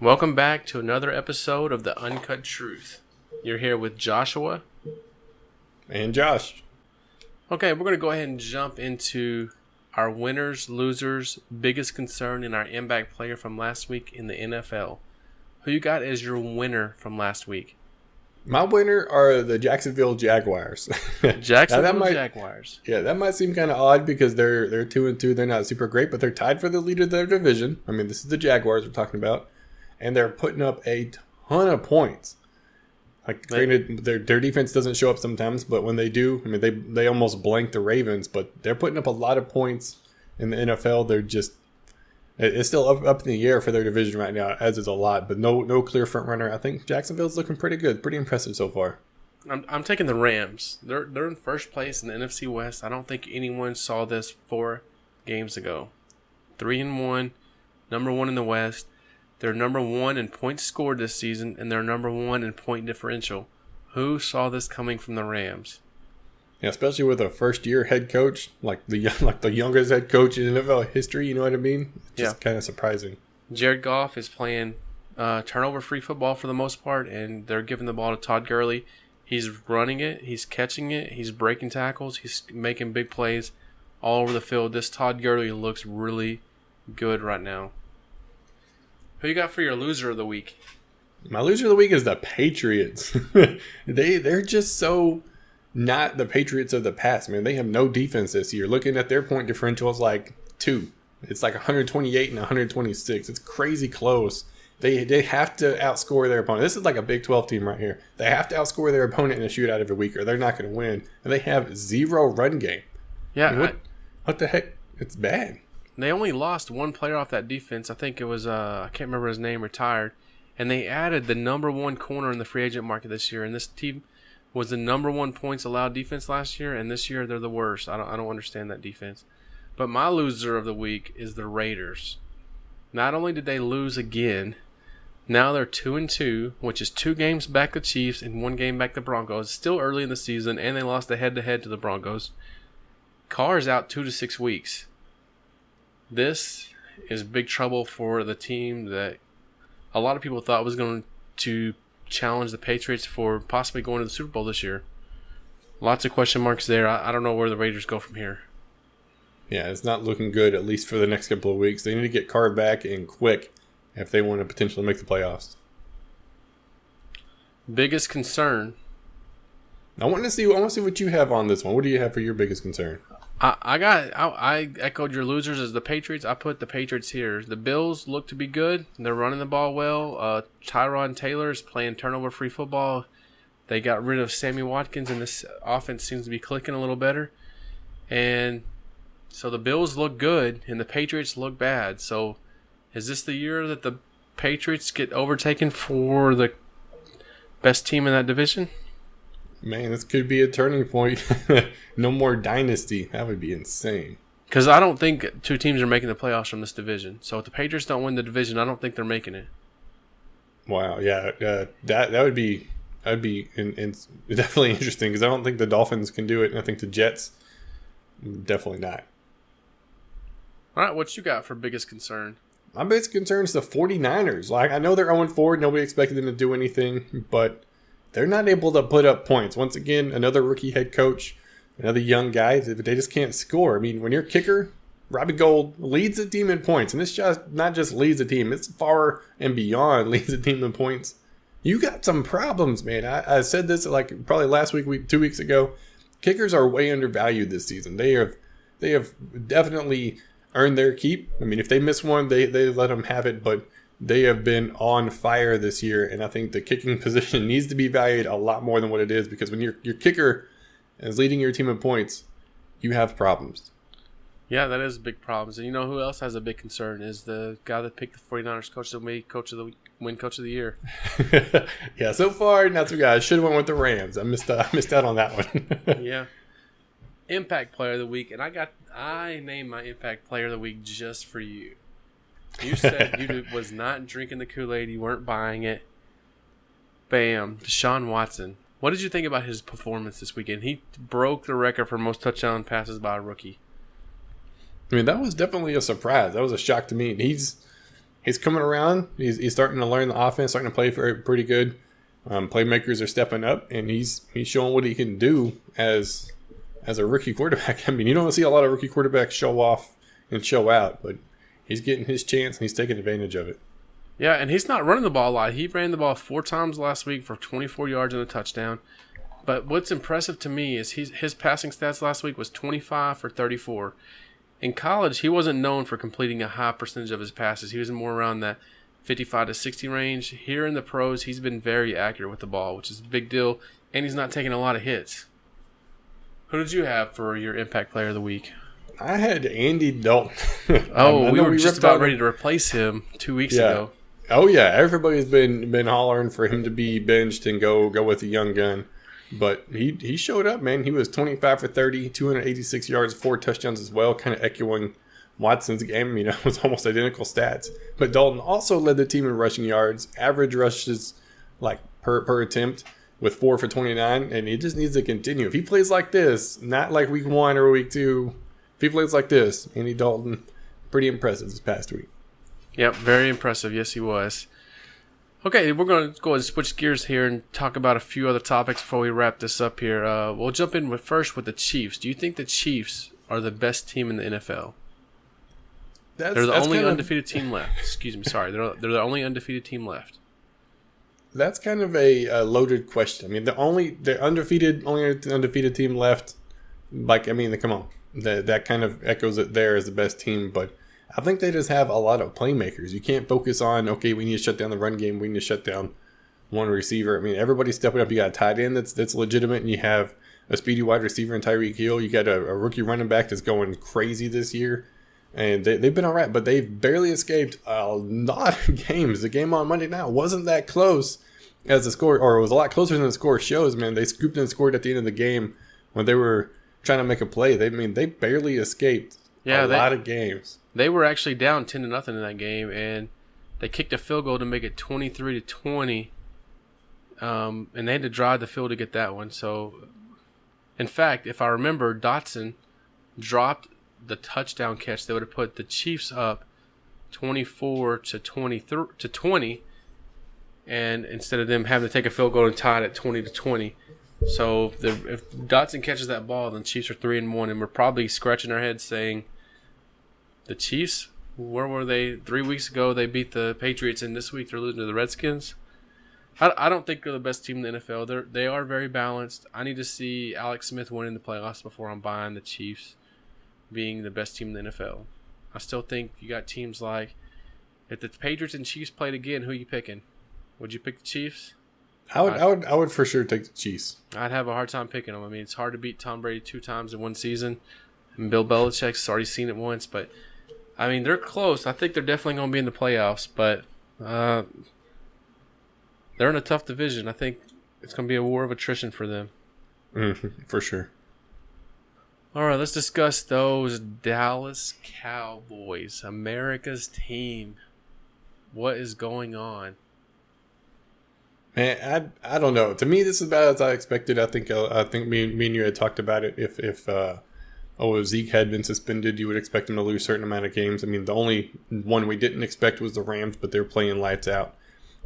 Welcome back to another episode of the Uncut Truth. You're here with Joshua. And Josh. Okay, we're going to go ahead and jump into our winners, losers, biggest concern, and our impact player from last week in the NFL. Who you got as your winner from last week? My winner are the Jacksonville Jaguars. Jaguars. Yeah, that might seem kind of odd because they're 2-2. They're not super great, but they're tied for the lead of their division. I mean, this is the Jaguars we're talking about. And they're putting up a ton of points. Like, granted, their defense doesn't show up sometimes, but when they do, I mean, they almost blank the Ravens, but they're putting up a lot of points in the NFL. They're just, it's still up in the air for their division right now, as is a lot, but no clear front runner. I think Jacksonville's looking pretty good, pretty impressive so far. I'm taking the Rams. They're in first place in the NFC West. I don't think anyone saw this 4 games ago. 3-1, number 1 in the West. They're number 1 in points scored this season, and they're number 1 in point differential. Who saw this coming from the Rams? Yeah, especially with a first-year head coach, like the youngest head coach in NFL history. You know what I mean? Just kind of surprising. Jared Goff is playing turnover-free football for the most part, and they're giving the ball to Todd Gurley. He's running it, he's catching it, he's breaking tackles, he's making big plays all over the field. This Todd Gurley looks really good right now. Who you got for your loser of the week? My loser of the week is the Patriots. They're just so not the Patriots of the past, man. They have no defense this year. Looking at their point differential, it's like 2. It's like 128 and 126. It's crazy close. They have to outscore their opponent. This is like a Big 12 team right here. They have to outscore their opponent in a shootout every week or they're not going to win. And they have 0 run game. Yeah. I mean, what the heck? It's bad. They only lost one player off that defense. I think it was, I can't remember his name, retired. And they added the number 1 corner in the free agent market this year. And this team was the number 1 points allowed defense last year. And this year they're the worst. I don't understand that defense. But my loser of the week is the Raiders. Not only did they lose again, now they're 2-2, which is 2 games back the Chiefs and 1 game back the Broncos. It's still early in the season, and they lost the head-to-head to the Broncos. Carr's out 2 to 6 weeks. This is big trouble for the team that a lot of people thought was going to challenge the Patriots for possibly going to the Super Bowl this year. Lots of question marks there. I don't know where the Raiders go from here. Yeah, it's not looking good, at least for the next couple of weeks. They need to get Carr back and quick if they want to potentially make the playoffs. Biggest concern. I want to see what you have on this one. What do you have for your biggest concern? I echoed your losers as the Patriots. I put the Patriots here. The Bills look to be good. They're running the ball well. Tyrod Taylor is playing turnover-free football. They got rid of Sammy Watkins, and this offense seems to be clicking a little better. And so the Bills look good, and the Patriots look bad. So is this the year that the Patriots get overtaken for the best team in that division? Man, this could be a turning point. No more dynasty. That would be insane. Because I don't think 2 teams are making the playoffs from this division. So if the Patriots don't win the division, I don't think they're making it. Wow, yeah, that would be definitely interesting because I don't think the Dolphins can do it, and I think the Jets definitely not. All right, what you got for biggest concern? My biggest concern is the 49ers. Like, I know they're 0-4. Nobody expected them to do anything, but they're not able to put up points. Once again, another rookie head coach, another young guy, they just can't score. I mean, when your kicker, Robbie Gould, leads the team in points, and it's just not just leads the team, it's far and beyond leads the team in points. You got some problems, man. I said this like probably last week, 2 weeks ago. Kickers are way undervalued this season. They have definitely earned their keep. I mean, if they miss one, they let them have it, but they have been on fire this year, and I think the kicking position needs to be valued a lot more than what it is because when your kicker is leading your team in points, you have problems. Yeah, that is big problems. And you know who else has a big concern is the guy that picked the 49ers coach to be coach of the year. Yeah, so far, not so good. I should have went with the Rams. I missed out on that one. Yeah. Impact player of the week, and I named my impact player of the week just for you. You said you was not drinking the Kool-Aid, you weren't buying it. Bam, Deshaun Watson. What did you think about his performance this weekend? He broke the record for most touchdown passes by a rookie. I mean, that was definitely a surprise. That was a shock to me. And he's coming around. He's starting to learn the offense, starting to play for pretty good. Playmakers are stepping up, and he's showing what he can do as a rookie quarterback. I mean, you don't see a lot of rookie quarterbacks show off and show out, but he's getting his chance, and he's taking advantage of it. Yeah, and he's not running the ball a lot. He ran the ball 4 times last week for 24 yards and a touchdown. But what's impressive to me is his passing stats last week was 25 for 34. In college, he wasn't known for completing a high percentage of his passes. He was more around that 55 to 60 range. Here in the pros, he's been very accurate with the ball, which is a big deal, and he's not taking a lot of hits. Who did you have for your impact player of the week? I had Andy Dalton. We were just about ready to replace him 2 weeks ago. Oh, yeah. Everybody's been hollering for him to be benched and go with a young gun. But he showed up, man. He was 25 for 30, 286 yards, 4 touchdowns as well, kind of echoing Watson's game. You know, it was almost identical stats. But Dalton also led the team in rushing yards, average rushes like per attempt with 4 for 29, and he just needs to continue. If he plays like this, not like week 1 or week 2, if he plays like this, Andy Dalton, pretty impressive this past week. Yep, very impressive. Yes, he was. Okay, we're going to go and switch gears here and talk about a few other topics before we wrap this up here. We'll jump in first with the Chiefs. Do you think the Chiefs are the best team in the NFL? They're the only undefeated team left. Excuse me, sorry. They're the only undefeated team left. That's kind of a loaded question. I mean, the only undefeated team left. Like, I mean, come on, that kind of echoes it there as the best team, but I think they just have a lot of playmakers. You can't focus on, okay, we need to shut down the run game. We need to shut down one receiver. I mean, everybody's stepping up. You got a tight end that's legitimate, and you have a speedy wide receiver in Tyreek Hill. You got a rookie running back that's going crazy this year. And they've been all right, but they've barely escaped a lot of games. The game on Monday night wasn't that close as the score, or it was a lot closer than the score shows, man. They scooped and scored at the end of the game when they were trying to make a play. They barely escaped a lot of games. They were actually down 10-0 in that game, and they kicked a field goal to make it 23-20. And they had to drive the field to get that one. So, in fact, if I remember, Dotson dropped the touchdown catch that would have put the Chiefs up 24-20, and instead of them having to take a field goal and tie it at 20-20. So if Dotson catches that ball, then Chiefs are 3-1, and we're probably scratching our heads saying, the Chiefs, where were they 3 weeks ago? They beat the Patriots, and this week they're losing to the Redskins. I don't think they're the best team in the NFL. They are very balanced. I need to see Alex Smith winning the playoffs before I'm buying the Chiefs being the best team in the NFL. I still think you got teams like, if the Patriots and Chiefs played again, who are you picking? Would you pick the Chiefs? I would for sure take the Chiefs. I'd have a hard time picking them. I mean, it's hard to beat Tom Brady 2 times in one season, and Bill Belichick's already seen it once, but I mean, they're close. I think they're definitely going to be in the playoffs, but they're in a tough division. I think it's going to be a war of attrition for them. For sure. All right, let's discuss those Dallas Cowboys, America's team. What is going on? Man, I don't know. To me, this is about as I expected. I think me and you had talked about it. If Zeke had been suspended, you would expect him to lose a certain amount of games. I mean, the only one we didn't expect was the Rams, but they're playing lights out.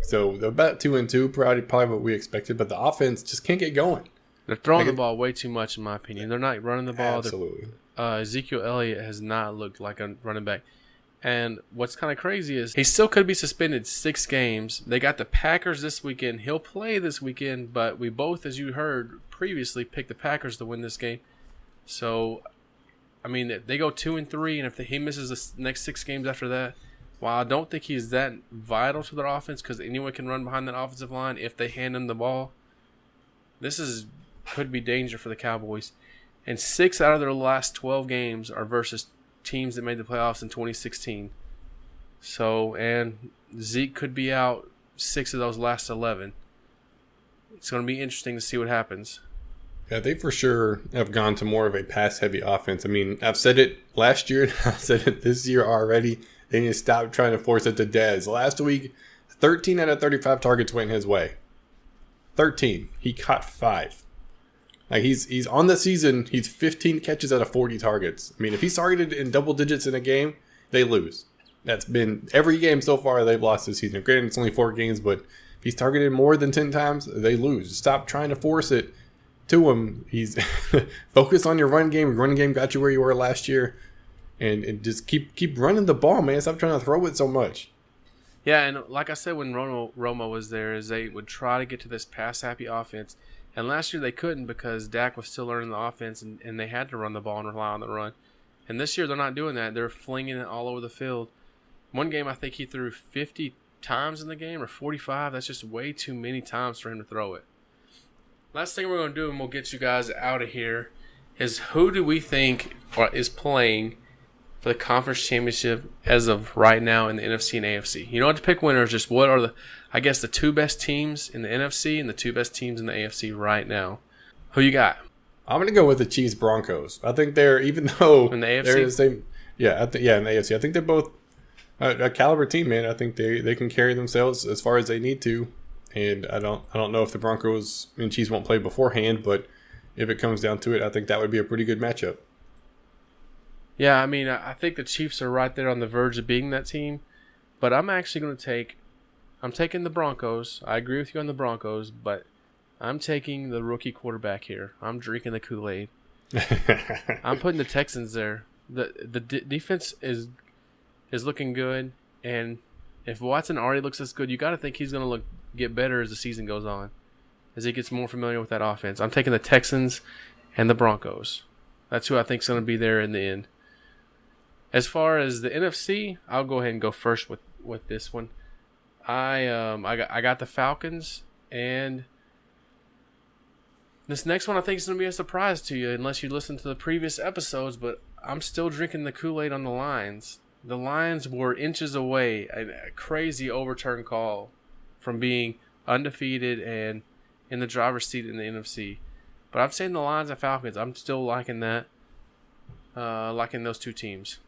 So they're about 2-2, probably what we expected. But the offense just can't get going. They're throwing the ball way too much, in my opinion. They're not running the ball. Absolutely. Ezekiel Elliott has not looked like a running back. And what's kind of crazy is he still could be suspended 6 games. They got the Packers this weekend. He'll play this weekend, but we both, as you heard previously, picked the Packers to win this game. So, I mean, they go 2-3, and if he misses the next 6 games after that, while I don't think he's that vital to their offense because anyone can run behind that offensive line if they hand him the ball, could be danger for the Cowboys. And 6 out of their last 12 games are versus teams that made the playoffs in 2016. So, and Zeke could be out 6 of those last 11. It's going to be interesting to see what happens. Yeah, they for sure have gone to more of a pass-heavy offense. I mean, I've said it last year, and I've said it this year already. They need to stop trying to force it to Dez. Last week, 13 out of 35 targets went his way. 13. He caught 5. Like he's on the season, he's 15 catches out of 40 targets. I mean, if he's targeted in double digits in a game, they lose. That's been every game so far they've lost this season. Granted, it's only 4 games, but if he's targeted more than 10 times, they lose. Stop trying to force it to him. He's focus on your run game. Your run game got you where you were last year. And just keep running the ball, man. Stop trying to throw it so much. Yeah, and like I said when Romo was there, is they would try to get to this pass-happy offense. And last year they couldn't because Dak was still learning the offense, and they had to run the ball and rely on the run. And this year they're not doing that. They're flinging it all over the field. One game I think he threw 50 times in the game, or 45. That's just way too many times for him to throw it. Last thing we're going to do, and we'll get you guys out of here, is who do we think is playing for the conference championship as of right now in the NFC and AFC? You don't have to pick winners, just what are the 2 best teams in the NFC and the 2 best teams in the AFC right now. Who you got? I'm going to go with the Chiefs Broncos. I think they're, even though in the AFC? they're the same, in the AFC. I think they're both a caliber team, man. I think they can carry themselves as far as they need to. And I don't know if the Broncos and Chiefs won't play beforehand, but if it comes down to it, I think that would be a pretty good matchup. Yeah, I mean, I think the Chiefs are right there on the verge of being that team, but I'm actually going to I'm taking the Broncos. I agree with you on the Broncos, but I'm taking the rookie quarterback here. I'm drinking the Kool-Aid. I'm putting the Texans there. The defense is looking good, and if Watson already looks this good, you got to think he's going to get better as the season goes on, as he gets more familiar with that offense. I'm taking the Texans and the Broncos. That's who I think is going to be there in the end. As far as the NFC, I'll go ahead and go first with this one. I got the Falcons, and this next one I think is going to be a surprise to you unless you listen to the previous episodes, but I'm still drinking the Kool-Aid on the Lions. The Lions were inches away, a crazy overturn call from being undefeated and in the driver's seat in the NFC. But I'm saying the Lions and Falcons. I'm still liking that, liking those 2 teams.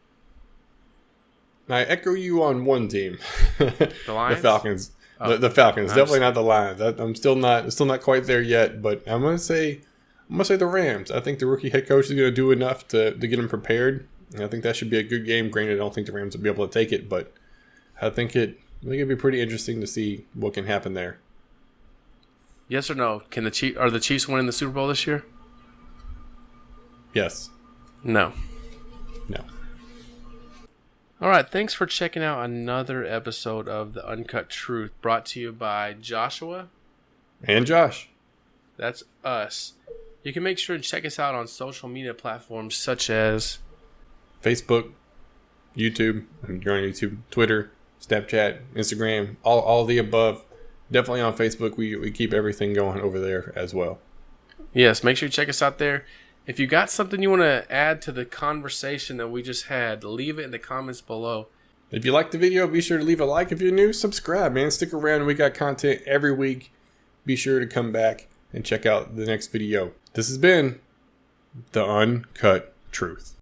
I echo you on one team. The Lions? The Falcons. Oh, the Falcons. Definitely not the Lions. I'm still not quite there yet, but I'm gonna say the Rams. I think the rookie head coach is gonna do enough to get them prepared. And I think that should be a good game. Granted, I don't think the Rams will be able to take it, but I think it'd be pretty interesting to see what can happen there. Yes or no? Are the Chiefs winning the Super Bowl this year? Yes. No. No. All right, thanks for checking out another episode of The Uncut Truth, brought to you by Joshua. And Josh. That's us. You can make sure to check us out on social media platforms such as Facebook, YouTube, you're on YouTube, Twitter, Snapchat, Instagram, all of the above. Definitely on Facebook. We keep everything going over there as well. Yes, make sure you check us out there. If you got something you want to add to the conversation that we just had, leave it in the comments below. If you like the video, be sure to leave a like. If you're new, subscribe, man. Stick around. We got content every week. Be sure to come back and check out the next video. This has been The Uncut Truth.